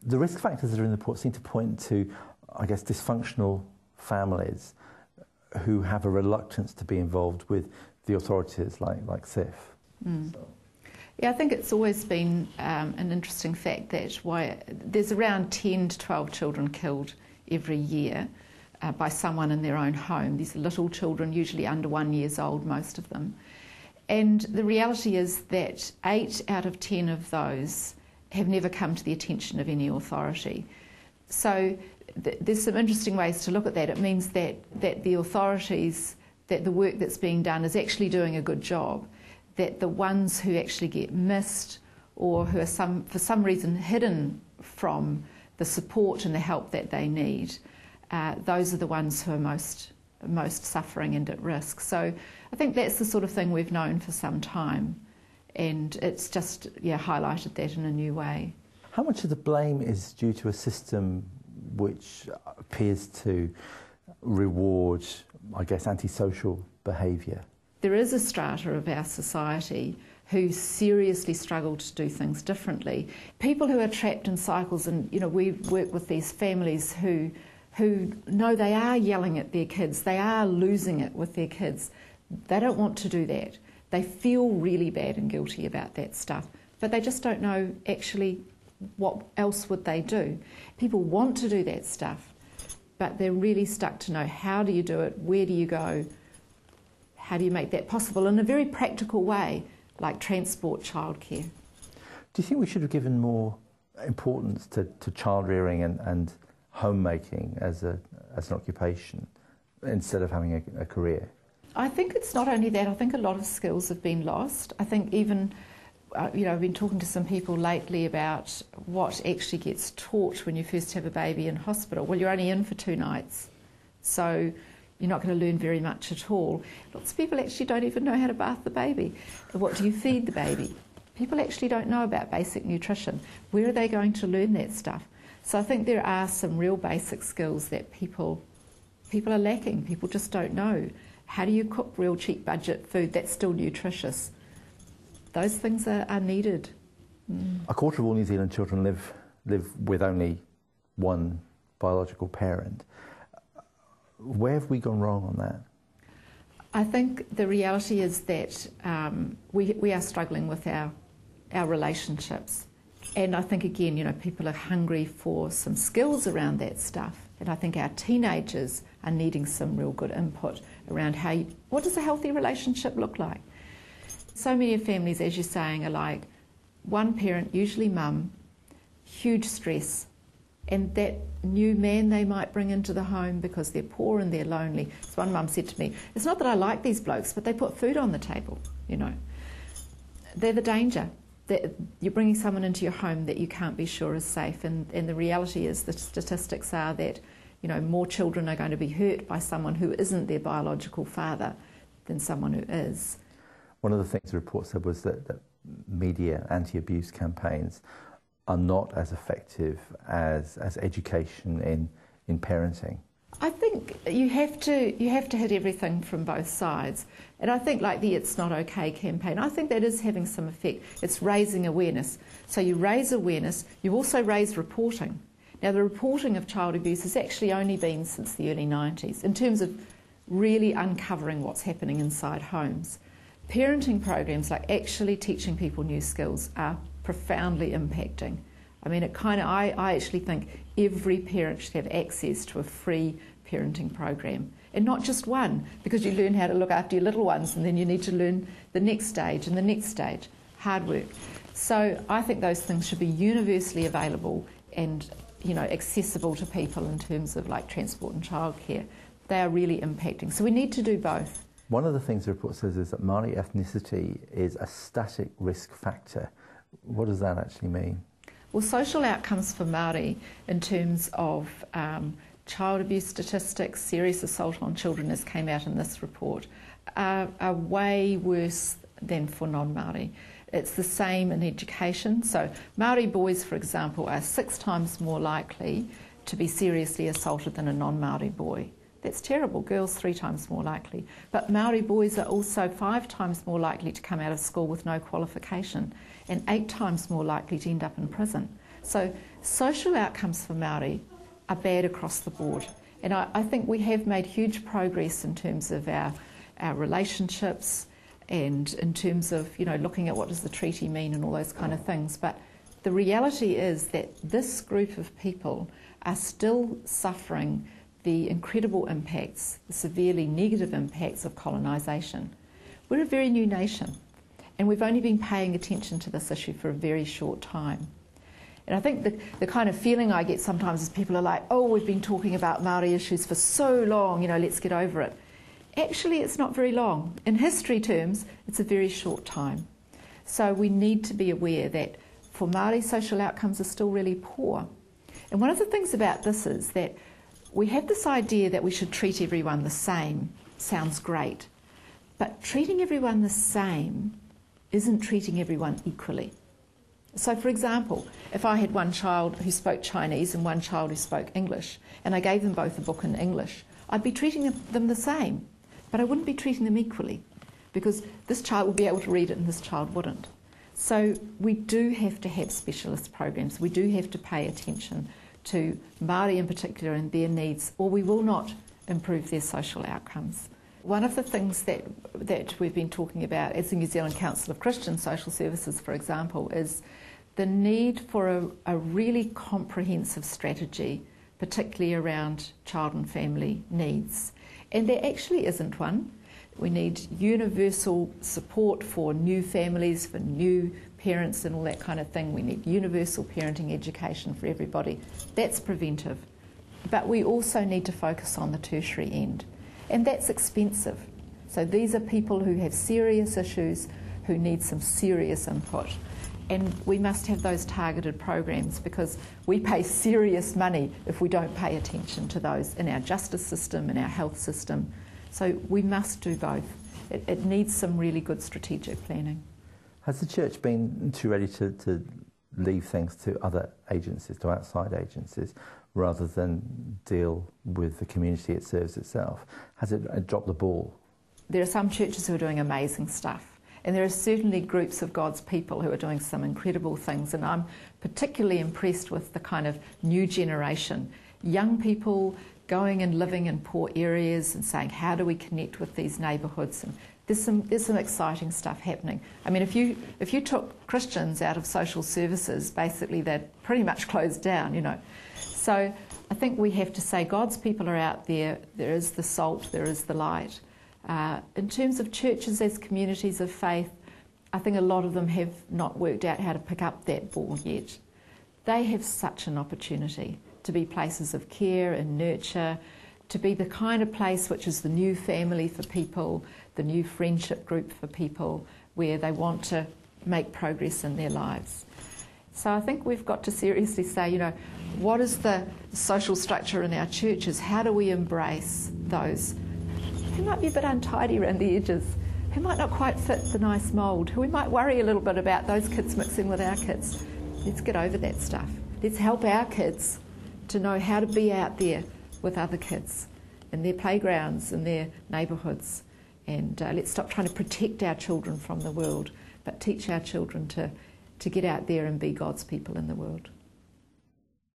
The risk factors that are in the report seem to point to, I guess, dysfunctional families who have a reluctance to be involved with the authorities like SIF. So. Yeah, I think it's always been an interesting fact that there's around 10 to 12 children killed every year by someone in their own home. These are little children, usually under 1 year old, most of them. And the reality is that 8 out of 10 of those have never come to the attention of any authority. So there's some interesting ways to look at that. It means that the authorities, that the work that's being done is actually doing a good job, that the ones who actually get missed or who are for some reason hidden from the support and the help that they need, those are the ones who are most suffering and at risk. So I think that's the sort of thing we've known for some time, and it's just highlighted that in a new way. How much of the blame is due to a system which appears to reward, I guess, antisocial behaviour? There is a strata of our society who seriously struggle to do things differently. People who are trapped in cycles, and we work with these families who know they are yelling at their kids, they are losing it with their kids. They don't want to do that. They feel really bad and guilty about that stuff, but they just don't know actually what else would they do. People want to do that stuff, but they're really stuck to know, how do you do it, where do you go, how do you make that possible in a very practical way, like transport, childcare. Do you think we should have given more importance to child rearing and homemaking as an occupation instead of having a career? I think it's not only that. I think a lot of skills have been lost. I think even, I've been talking to some people lately about what actually gets taught when you first have a baby in hospital. Well, you're only in for 2 nights, so you're not going to learn very much at all. Lots of people actually don't even know how to bath the baby. What do you feed the baby? People actually don't know about basic nutrition. Where are they going to learn that stuff? So I think there are some real basic skills that people are lacking. People just don't know. How do you cook real cheap budget food that's still nutritious? Those things are needed. A quarter of all New Zealand children live with only one biological parent. Where have we gone wrong on that? I think the reality is that we are struggling with our relationships. And I think, again, people are hungry for some skills around that stuff. And I think our teenagers are needing some real good input around what does a healthy relationship look like? So many of families, as you're saying, are like one parent, usually mum, huge stress, and that new man they might bring into the home because they're poor and they're lonely. So one mum said to me, it's not that I like these blokes, but they put food on the table, They're the danger. You're bringing someone into your home that you can't be sure is safe, and the reality is the statistics are that more children are going to be hurt by someone who isn't their biological father than someone who is. One of the things the report said was that media anti-abuse campaigns are not as effective as education in parenting. I think you have to hit everything from both sides. And I think like the It's Not Okay campaign, I think that is having some effect. It's raising awareness. So you raise awareness, you also raise reporting. Now the reporting of child abuse has actually only been since the early 90s in terms of really uncovering what's happening inside homes. Parenting programs, like actually teaching people new skills, are profoundly impacting. I mean, I actually think every parent should have access to a free parenting program, and not just one, because you learn how to look after your little ones, and then you need to learn the next stage and the next stage, hard work. So I think those things should be universally available and accessible to people in terms of like transport and childcare. They are really impacting. So we need to do both. One of the things the report says is that Maori ethnicity is a static risk factor. What does that actually mean? Well, social outcomes for Maori in terms of child abuse statistics, serious assault on children, as came out in this report, are way worse than for non-Maori. It's the same in education. So Maori boys, for example, are 6 times more likely to be seriously assaulted than a non-Maori boy. That's terrible. Girls 3 times more likely. But Maori boys are also 5 times more likely to come out of school with no qualification and 8 times more likely to end up in prison. So social outcomes for Maori are bad across the board. And I think we have made huge progress in terms of our relationships and in terms of, looking at what does the treaty mean and all those kind of things. But the reality is that this group of people are still suffering the incredible impacts, the severely negative impacts of colonisation. We're a very new nation, and we've only been paying attention to this issue for a very short time. And I think the kind of feeling I get sometimes is people are like, oh, we've been talking about Maori issues for so long, let's get over it. Actually, it's not very long. In history terms, it's a very short time. So we need to be aware that for Maori, social outcomes are still really poor. And one of the things about this is that we have this idea that we should treat everyone the same. Sounds great. But treating everyone the same isn't treating everyone equally. So, for example, if I had one child who spoke Chinese and one child who spoke English, and I gave them both a book in English, I'd be treating them the same, but I wouldn't be treating them equally, because this child would be able to read it and this child wouldn't. So we do have to have specialist programs. We do have to pay attention to Māori in particular and their needs, or we will not improve their social outcomes. One of the things that we've been talking about as the New Zealand Council of Christian Social Services, for example, is the need for a really comprehensive strategy, particularly around child and family needs. And there actually isn't one. We need universal support for new families, for new parents and all that kind of thing. We need universal parenting education for everybody. That's preventive. But we also need to focus on the tertiary end. And that's expensive. So these are people who have serious issues, who need some serious input. And we must have those targeted programs, because we pay serious money if we don't pay attention to those in our justice system, in our health system. So we must do both. It needs some really good strategic planning. Has the church been too ready to leave things to other agencies, to outside agencies, rather than deal with the community it serves itself? Has it dropped the ball? There are some churches who are doing amazing stuff, and there are certainly groups of God's people who are doing some incredible things, and I'm particularly impressed with the kind of new generation, young people going and living in poor areas and saying, how do we connect with these neighbourhoods? And there's some exciting stuff happening. I mean, if you took Christians out of social services, basically they'd pretty much closed down, So I think we have to say God's people are out there. There is the salt, there is the light. In terms of churches as communities of faith, I think a lot of them have not worked out how to pick up that ball yet. They have such an opportunity to be places of care and nurture, to be the kind of place which is the new family for people, the new friendship group for people, where they want to make progress in their lives. So I think we've got to seriously say, what is the social structure in our churches? How do we embrace those who might be a bit untidy around the edges, who might not quite fit the nice mould, who we might worry a little bit about those kids mixing with our kids? Let's get over that stuff. Let's help our kids to know how to be out there with other kids in their playgrounds, in their neighbourhoods. And let's stop trying to protect our children from the world, but teach our children to get out there and be God's people in the world.